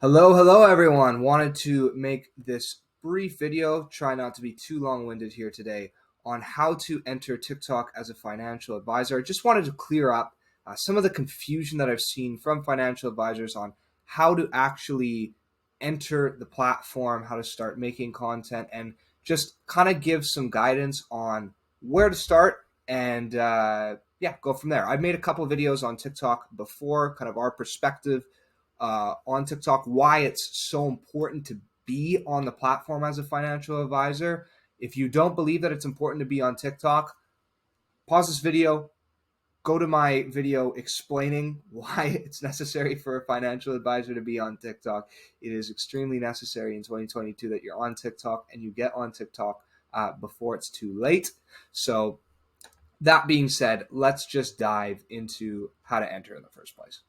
Hello everyone. Wanted to make this brief video, try not to be too long-winded here today, on how to enter TikTok as a financial advisor. I just wanted to clear up some of the confusion that I've seen from financial advisors on how to actually enter the platform, how to start making content, and just kind of give some guidance on where to start and yeah, go from there. I've made a couple of videos on TikTok before, kind of our perspective on TikTok, why it's so important to be on the platform as a financial advisor. If you don't believe that it's important to be on TikTok, pause this video, go to my video explaining why it's necessary for a financial advisor to be on TikTok. It is extremely necessary in 2022 that you're on TikTok and you get on TikTok before it's too late. So that being said, let's just dive into how to enter in the first place.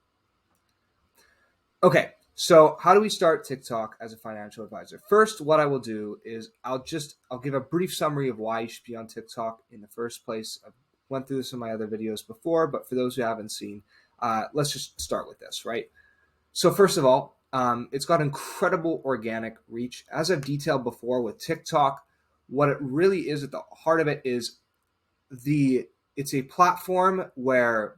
Okay, so how do we start TikTok as a financial advisor? First, what I will do is I'll give a brief summary of why you should be on TikTok in the first place. I've went through this in my other videos before, but for those who haven't seen, let's just start with this, right? So first of all, it's got incredible organic reach. As I've detailed before with TikTok, what it really is at the heart of it is it's a platform where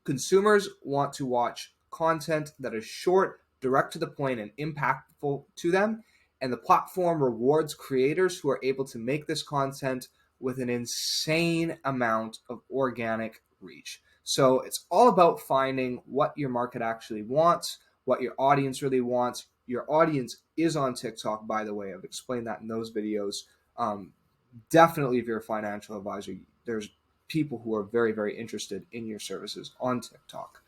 consumers want to watch content that is short, direct to the point, and impactful to them. And the platform rewards creators who are able to make this content with an insane amount of organic reach. So it's all about finding what your market actually wants, what your audience really wants. Your audience is on TikTok, by the way. I've explained that in those videos. Definitely, if you're a financial advisor, there's people who are very, very interested in your services on TikTok.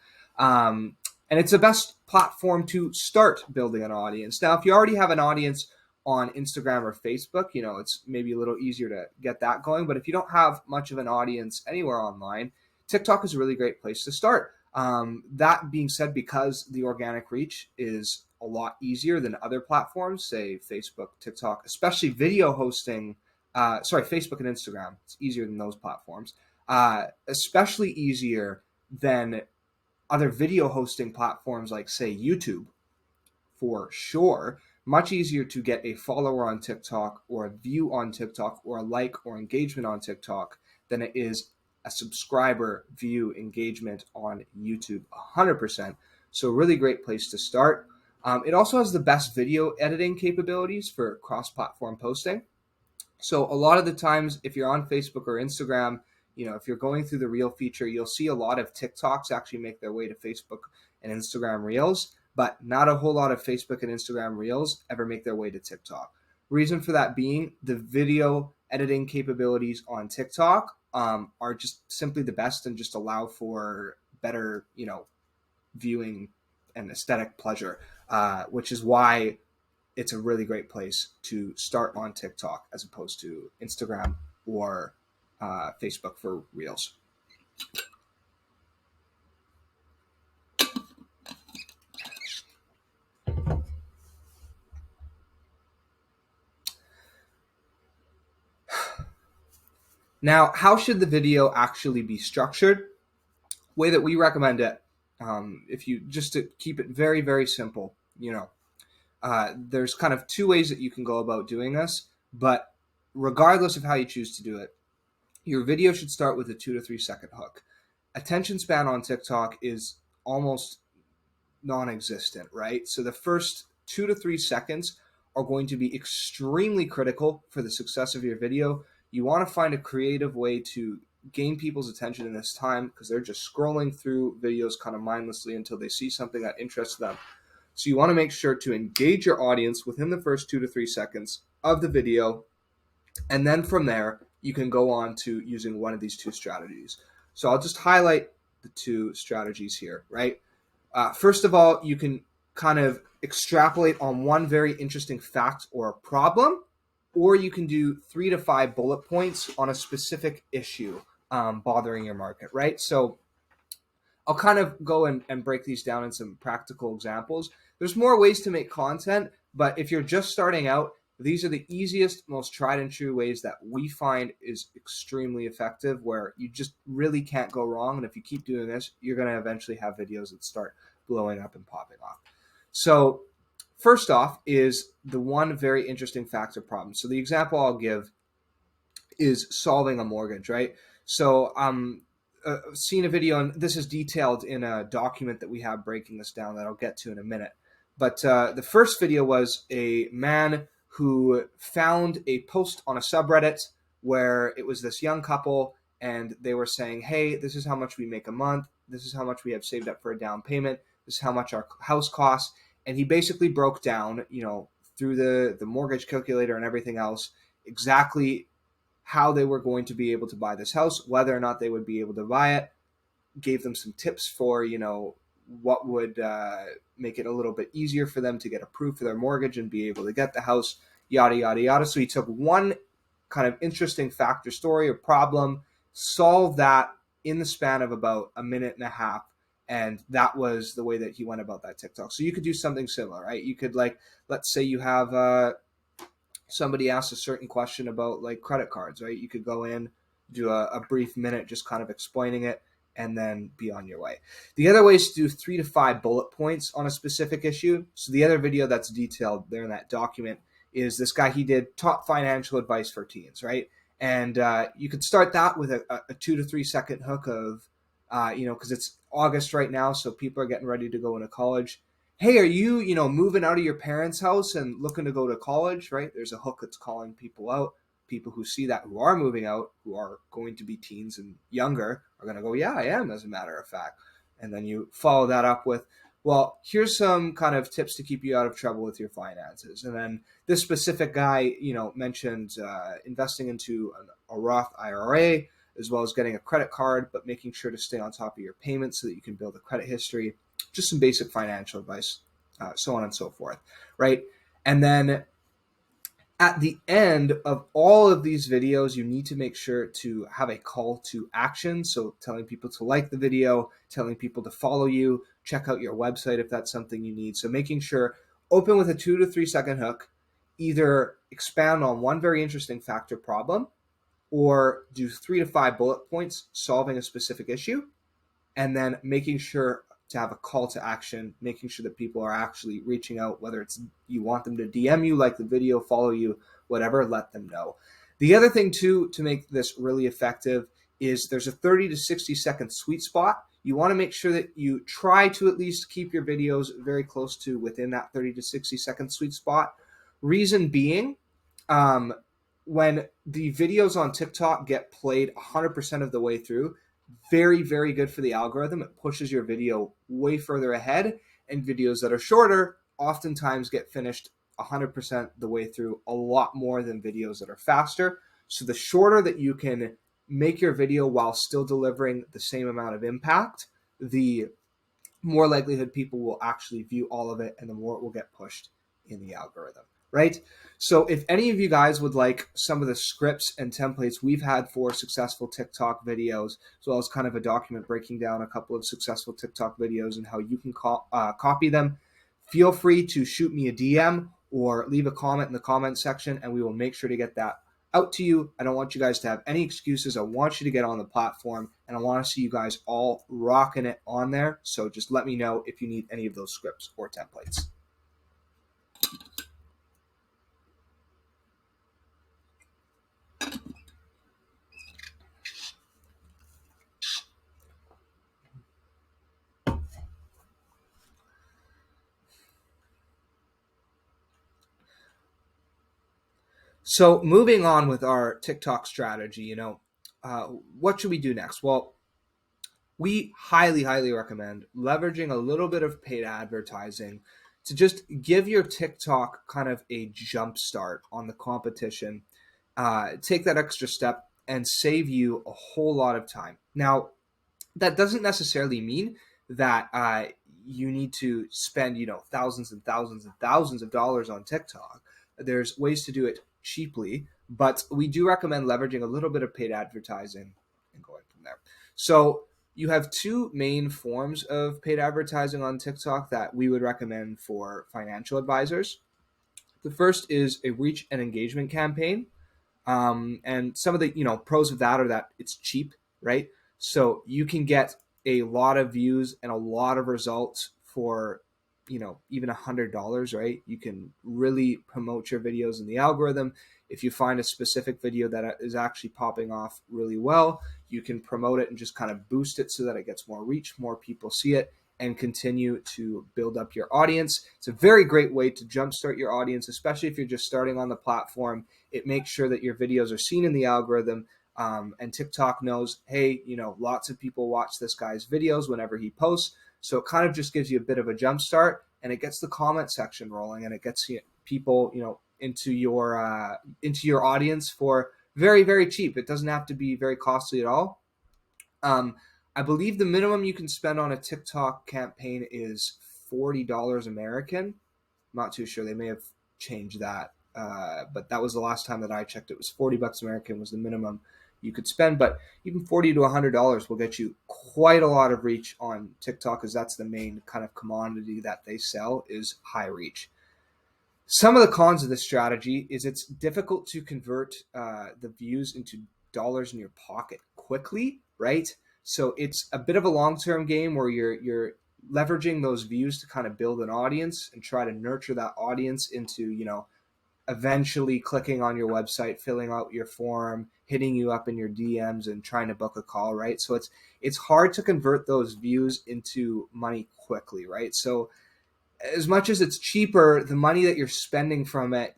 And it's the best platform to start building an audience. Now, if you already have an audience on Instagram or Facebook, it's maybe a little easier to get that going. But if you don't have much of an audience anywhere online, TikTok is a really great place to start. That being said, because the organic reach is a lot easier than other platforms, say Facebook, TikTok, especially video hosting, Facebook and Instagram, it's easier than those platforms, especially easier than other video hosting platforms like, say, YouTube, for sure. Much easier to get a follower on TikTok or a view on TikTok or a like or engagement on TikTok than it is a subscriber view engagement on YouTube, 100%. So really great place to start. It also has the best video editing capabilities for cross-platform posting. So a lot of the times, if you're on Facebook or Instagram, if you're going through the Reel feature, you'll see a lot of TikToks actually make their way to Facebook and Instagram Reels, but not a whole lot of Facebook and Instagram Reels ever make their way to TikTok. Reason for that being the video editing capabilities on TikTok are just simply the best and just allow for better, viewing and aesthetic pleasure, which is why it's a really great place to start on TikTok as opposed to Instagram or Facebook for Reels. Now, how should the video actually be structured? Way that we recommend it, if you just to keep it very, very simple, there's kind of two ways that you can go about doing this, but regardless of how you choose to do it, your video should start with a 2 to 3 second hook. Attention span on TikTok is almost non-existent, right? So the first 2 to 3 seconds are going to be extremely critical for the success of your video. You want to find a creative way to gain people's attention in this time because they're just scrolling through videos kind of mindlessly until they see something that interests them. So you want to make sure to engage your audience within the first 2 to 3 seconds of the video. And then from there, you can go on to using one of these two strategies. So I'll just highlight the two strategies here, right? First of all, you can kind of extrapolate on one very interesting fact or problem, or you can do 3 to 5 bullet points on a specific issue bothering your market, right? So I'll kind of go and break these down in some practical examples. There's more ways to make content, but if you're just starting out, these are the easiest, most tried and true ways that we find is extremely effective, where you just really can't go wrong. And if you keep doing this, you're going to eventually have videos that start blowing up and popping off. So first off is the one very interesting factor problem. So the example I'll give is solving a mortgage, right? So seen a video, and this is detailed in a document that we have breaking this down that I'll get to in a minute. But the first video was a man who found a post on a subreddit where it was this young couple, and they were saying, hey, this is how much we make a month. This is how much we have saved up for a down payment. This is how much our house costs. And he basically broke down, through the mortgage calculator and everything else, exactly how they were going to be able to buy this house, whether or not they would be able to buy it, gave them some tips for, what would make it a little bit easier for them to get approved for their mortgage and be able to get the house, yada, yada, yada. So he took one kind of interesting factor story or problem, solved that in the span of about a minute and a half. And that was the way that he went about that TikTok. So you could do something similar, right? You could, like, let's say you have somebody asks a certain question about like credit cards, right? You could go in, do a brief minute just kind of explaining it, and then be on your way. The other way is to do 3 to 5 bullet points on a specific issue. So the other video that's detailed there in that document is this guy, he did top financial advice for teens, right? And you could start that with a 2 to 3 second hook of, because it's August right now, so people are getting ready to go into college. Hey, are you, moving out of your parents' house and looking to go to college, right? There's a hook that's calling people out. People who see that, who are moving out, who are going to be teens and younger, are going to go, yeah, I am, as a matter of fact. And then you follow that up with, well, here's some kind of tips to keep you out of trouble with your finances. And then this specific guy, mentioned investing into a Roth IRA, as well as getting a credit card, but making sure to stay on top of your payments so that you can build a credit history. Just some basic financial advice, so on and so forth, right? And then at the end of all of these videos, you need to make sure to have a call to action. So telling people to like the video, telling people to follow you, check out your website if that's something you need. So making sure, open with a 2 to 3 second hook, either expound on one very interesting factor problem, or do 3 to 5 bullet points solving a specific issue, and then making sure to have a call to action, making sure that people are actually reaching out, whether it's you want them to DM you, like the video, follow you, whatever, let them know. The other thing too, to make this really effective, is there's a 30 to 60 second sweet spot. You want to make sure that you try to at least keep your videos very close to within that 30 to 60 second sweet spot. Reason being, when the videos on TikTok get played 100% of the way through, very, very good for the algorithm. It pushes your video way further ahead, and videos that are shorter oftentimes get finished 100% the way through, a lot more than videos that are faster. So the shorter that you can make your video while still delivering the same amount of impact, the more likelihood people will actually view all of it, and the more it will get pushed in the algorithm, right? So if any of you guys would like some of the scripts and templates we've had for successful TikTok videos, as well as kind of a document breaking down a couple of successful TikTok videos and how you can copy them, feel free to shoot me a DM or leave a comment in the comment section, and we will make sure to get that out to you. I don't want you guys to have any excuses. I want you to get on the platform, and I want to see you guys all rocking it on there. So just let me know if you need any of those scripts or templates. So moving on with our TikTok strategy, what should we do next? Well, we highly, highly recommend leveraging a little bit of paid advertising to just give your TikTok kind of a jump start on the competition. Take that extra step and save you a whole lot of time. Now, that doesn't necessarily mean that you need to spend, thousands and thousands and thousands of dollars on TikTok. There's ways to do it cheaply, but we do recommend leveraging a little bit of paid advertising and going from there. So you have two main forms of paid advertising on TikTok that we would recommend for financial advisors. The first is a reach and engagement campaign. And some of the pros of that are that it's cheap, right? So you can get a lot of views and a lot of results for even $100, right? You can really promote your videos in the algorithm. If you find a specific video that is actually popping off really well, you can promote it and just kind of boost it so that it gets more reach, more people see it, and continue to build up your audience. It's a very great way to jumpstart your audience, especially if you're just starting on the platform. It makes sure that your videos are seen in the algorithm, and TikTok knows, hey, lots of people watch this guy's videos whenever he posts. So it kind of just gives you a bit of a jump start, and it gets the comment section rolling, and it gets people, into your audience for very, very cheap. It doesn't have to be very costly at all. I believe the minimum you can spend on a TikTok campaign is $40 American. I'm not too sure. They may have changed that. But that was the last time that I checked. It was $40 American was the minimum you could spend. But even $40 to $100 will get you quite a lot of reach on TikTok, because that's the main kind of commodity that they sell is high reach. Some of the cons of this strategy is it's difficult to convert the views into dollars in your pocket quickly, right? So it's a bit of a long-term game where you're leveraging those views to kind of build an audience and try to nurture that audience into, eventually clicking on your website, filling out your form, hitting you up in your DMs and trying to book a call, right? So it's hard to convert those views into money quickly, right? So as much as it's cheaper, the money that you're spending from it,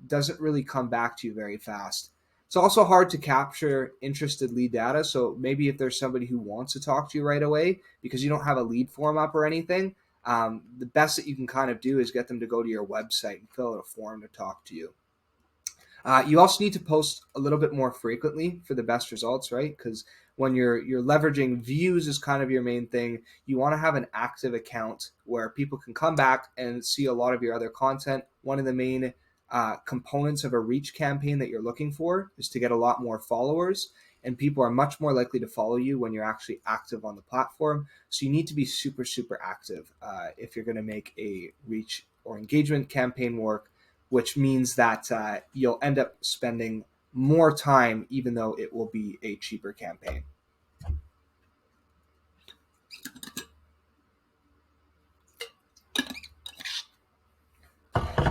doesn't really come back to you very fast. It's also hard to capture interested lead data. So maybe if there's somebody who wants to talk to you right away because you don't have a lead form up or anything, the best that you can kind of do is get them to go to your website and fill out a form to talk to you. You also need to post a little bit more frequently for the best results, right? Because when you're leveraging views as kind of your main thing, you want to have an active account where people can come back and see a lot of your other content. One of the main components of a reach campaign that you're looking for is to get a lot more followers, and people are much more likely to follow you when you're actually active on the platform. So you need to be super, super active if you're going to make a reach or engagement campaign work, which means that you'll end up spending more time, even though it will be a cheaper campaign.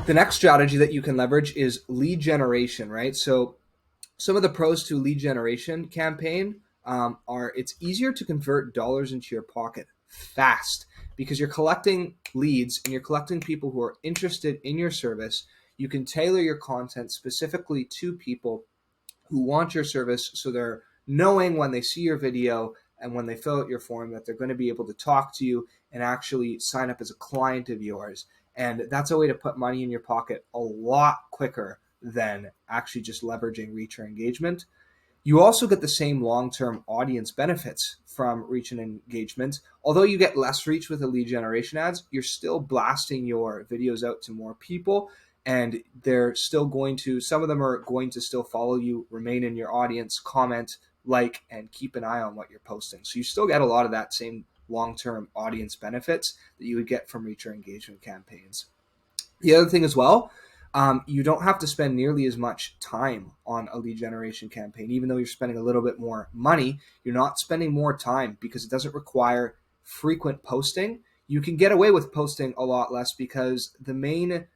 The next strategy that you can leverage is lead generation, right? So some of the pros to lead generation campaign are it's easier to convert dollars into your pocket fast because you're collecting leads and you're collecting people who are interested in your service. You can tailor your content specifically to people who want your service, so they're knowing when they see your video and when they fill out your form that they're going to be able to talk to you and actually sign up as a client of yours. And that's a way to put money in your pocket a lot quicker than actually just leveraging reach or engagement. You also get the same long-term audience benefits from reach and engagement. Although you get less reach with the lead generation ads, you're still blasting your videos out to more people, and they're still going to, some of them are going to still follow you, remain in your audience, comment, like, and keep an eye on what you're posting. So you still get a lot of that same long-term audience benefits that you would get from reach or engagement campaigns. The other thing as well, you don't have to spend nearly as much time on a lead generation campaign. Even though you're spending a little bit more money, you're not spending more time because it doesn't require frequent posting. You can get away with posting a lot less because the main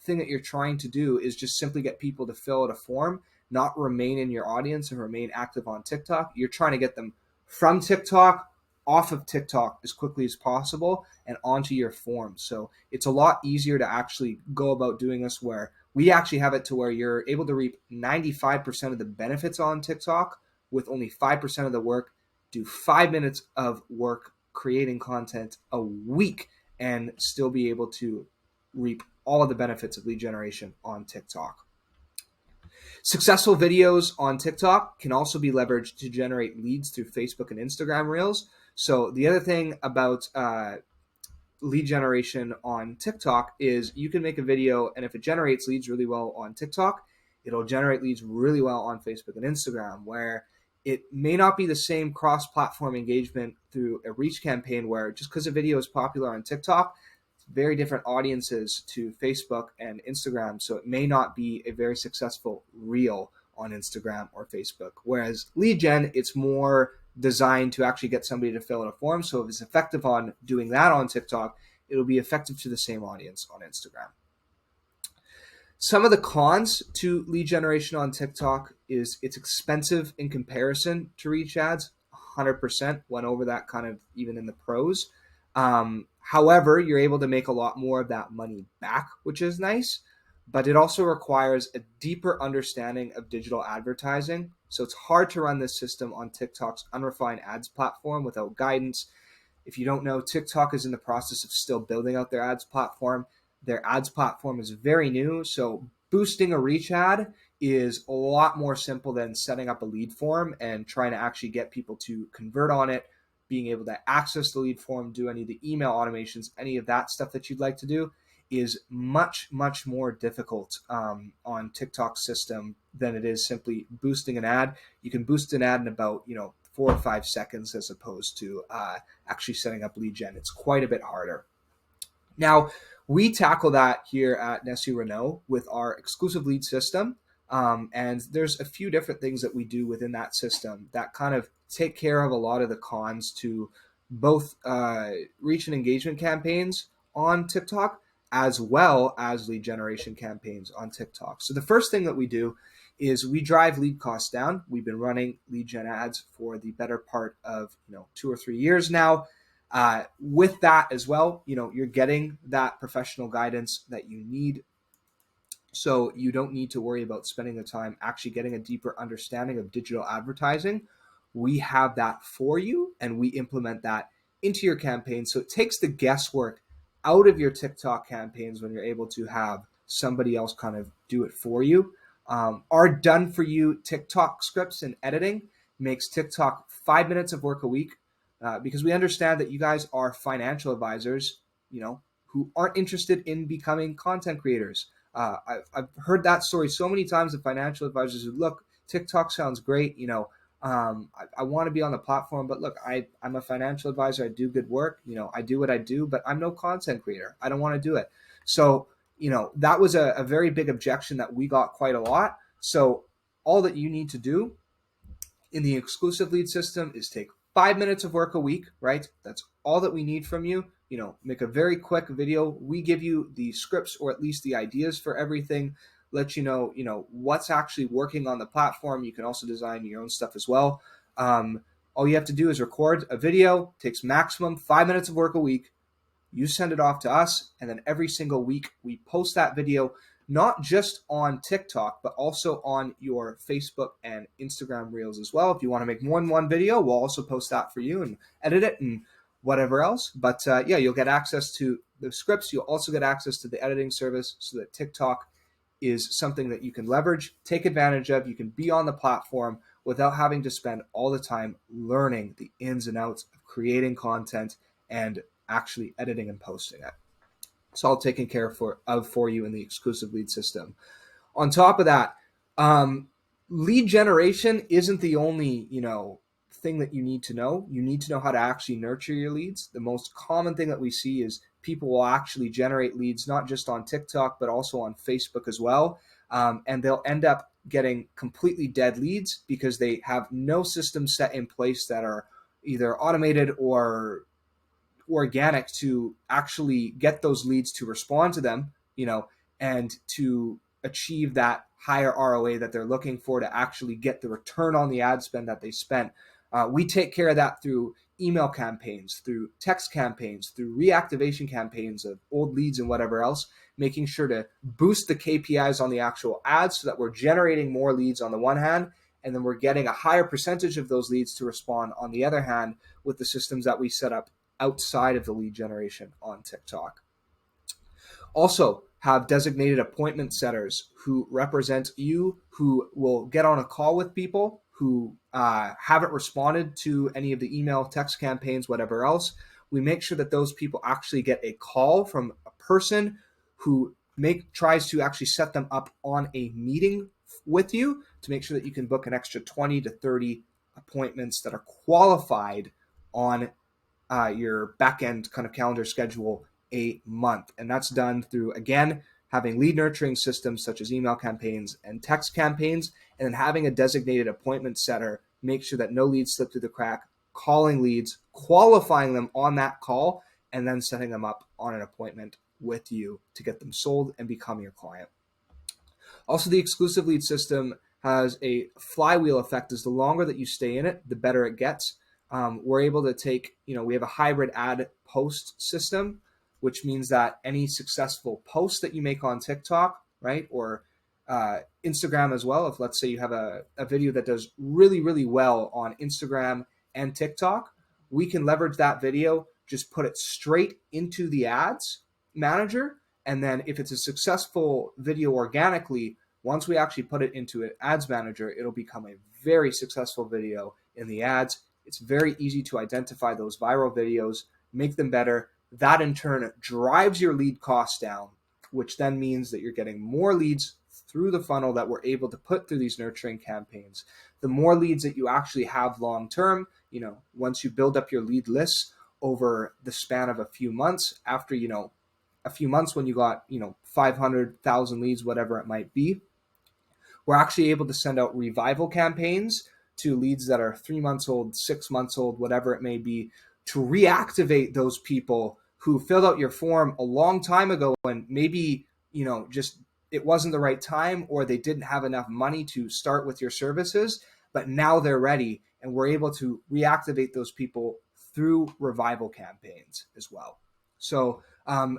thing that you're trying to do is just simply get people to fill out a form, not remain in your audience and remain active on TikTok. You're trying to get them from TikTok off of TikTok as quickly as possible and onto your form. So it's a lot easier to actually go about doing this, where we actually have it to where you're able to reap 95% of the benefits on TikTok with only 5% of the work. Do 5 minutes of work creating content a week and still be able to reap all of the benefits of lead generation on TikTok. Successful videos on TikTok can also be leveraged to generate leads through Facebook and Instagram Reels. So the other thing about lead generation on TikTok is you can make a video, and if it generates leads really well on TikTok, it'll generate leads really well on Facebook and Instagram, where it may not be the same cross-platform engagement through a reach campaign, where just because a video is popular on TikTok, it's very different audiences to Facebook and Instagram. So it may not be a very successful reel on Instagram or Facebook. Whereas lead gen, it's more designed to actually get somebody to fill out a form. So if it's effective on doing that on TikTok, it'll be effective to the same audience on Instagram. Some of the cons to lead generation on TikTok is it's expensive in comparison to reach ads. 100% went over that kind of even in the pros. However, you're able to make a lot more of that money back, which is nice, but it also requires a deeper understanding of digital advertising. So it's hard to run this system on TikTok's unrefined ads platform without guidance. If you don't know, TikTok is in the process of still building out their ads platform. Their ads platform is very new, so boosting a reach ad is a lot more simple than setting up a lead form and trying to actually get people to convert on it, being able to access the lead form, do any of the email automations, any of that stuff that you'd like to do is much, much more difficult on TikTok's system than it is simply boosting an ad. You can boost an ad in about 4 or 5 seconds as opposed to actually setting up lead gen. It's quite a bit harder. Now, we tackle that here at Nessie Renault with our exclusive lead system. And there's a few different things that we do within that system that kind of take care of a lot of the cons to both reach and engagement campaigns on TikTok as well as lead generation campaigns on TikTok. So the first thing that we do is we drive lead costs down. We've been running lead gen ads for the better part of 2 or 3 years now. With that as well, you're getting that professional guidance that you need. So you don't need to worry about spending the time actually getting a deeper understanding of digital advertising. We have that for you and we implement that into your campaign. So it takes the guesswork out of your TikTok campaigns when you're able to have somebody else kind of do it for you. Our done for you TikTok scripts and editing makes TikTok 5 minutes of work a week. Because we understand that you guys are financial advisors, who aren't interested in becoming content creators. I've heard that story so many times of financial advisors who, look, TikTok sounds great. I want to be on the platform, but look, I'm a financial advisor. I do good work. I do what I do, but I'm no content creator. I don't want to do it. So, that was a very big objection that we got quite a lot. So all that you need to do in the exclusive lead system is take 5 minutes of work a week, right? That's all that we need from you. Make a very quick video. We give you the scripts or at least the ideas for everything, let you know, what's actually working on the platform. You can also design your own stuff as well. All you have to do is record a video, takes maximum 5 minutes of work a week. You send it off to us, and then every single week we post that video, not just on TikTok, but also on your Facebook and Instagram Reels as well. If you want to make more than one video, we'll also post that for you and edit it and whatever else. But you'll get access to the scripts. You'll also get access to the editing service so that TikTok is something that you can leverage, take advantage of. You can be on the platform without having to spend all the time learning the ins and outs of creating content and actually editing and posting it. It's all taken care of for you in the exclusive lead system. On top of that, lead generation isn't the only, thing that you need to know. You need to know how to actually nurture your leads. The most common thing that we see is people will actually generate leads, not just on TikTok, but also on Facebook as well. And they'll end up getting completely dead leads because they have no system set in place that are either automated or organic to actually get those leads to respond to them, and to achieve that higher ROA that they're looking for to actually get the return on the ad spend that they spent. We take care of that through email campaigns, through text campaigns, through reactivation campaigns of old leads and whatever else, making sure to boost the KPIs on the actual ads so that we're generating more leads on the one hand, and then we're getting a higher percentage of those leads to respond on the other hand with the systems that we set up outside of the lead generation on TikTok. Also, have designated appointment setters who represent you, who will get on a call with people who haven't responded to any of the email, text campaigns, whatever else. We make sure that those people actually get a call from a person who tries to actually set them up on a meeting with you to make sure that you can book an extra 20 to 30 appointments that are qualified on your back-end kind of calendar schedule a month. And that's done through, again, having lead nurturing systems such as email campaigns and text campaigns, and then having a designated appointment setter make sure that no leads slip through the crack, calling leads, qualifying them on that call, and then setting them up on an appointment with you to get them sold and become your client. Also, the exclusive lead system has a flywheel effect. As the longer that you stay in it, the better it gets. We're able to take, we have a hybrid ad post system, which means that any successful post that you make on TikTok, right, or Instagram as well, if let's say you have a video that does really, really well on Instagram and TikTok, we can leverage that video, just put it straight into the ads manager. And then if it's a successful video organically, once we actually put it into an ads manager, it'll become a very successful video in the ads. It's very easy to identify those viral videos, make them better. That in turn drives your lead costs down, which then means that you're getting more leads through the funnel that we're able to put through these nurturing campaigns. The more leads that you actually have long term, once you build up your lead lists over the span of a few months, after, a few months when you got, 500,000 leads, whatever it might be, we're actually able to send out revival campaigns to leads that are 3 months old, 6 months old, whatever it may be, to reactivate those people who filled out your form a long time ago and maybe, just it wasn't the right time, or they didn't have enough money to start with your services, but now they're ready, and we're able to reactivate those people through revival campaigns as well. So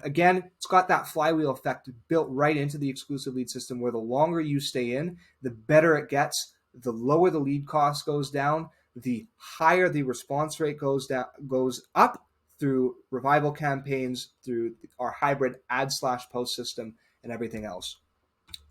again, it's got that flywheel effect built right into the exclusive lead system, where the longer you stay in, the better it gets, the lower the lead cost goes down, the higher the response rate goes up through revival campaigns, through our hybrid ad/post system, and everything else.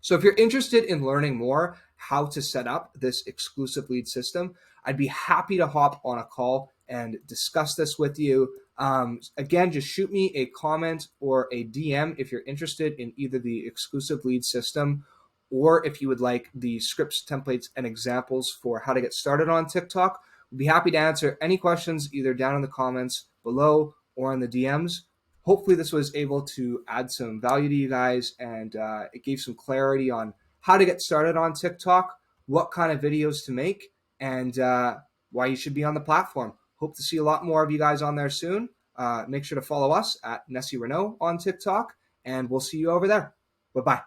So if you're interested in learning more how to set up this exclusive lead system, I'd be happy to hop on a call and discuss this with you. Again, just shoot me a comment or a DM if you're interested in either the exclusive lead system, or if you would like the scripts, templates, and examples for how to get started on TikTok. We'd be happy to answer any questions either down in the comments below or in the DMs. Hopefully this was able to add some value to you guys, and it gave some clarity on how to get started on TikTok, what kind of videos to make, and why you should be on the platform. Hope to see a lot more of you guys on there soon. Make sure to follow us at Nessie Renault on TikTok, and we'll see you over there. Bye-bye.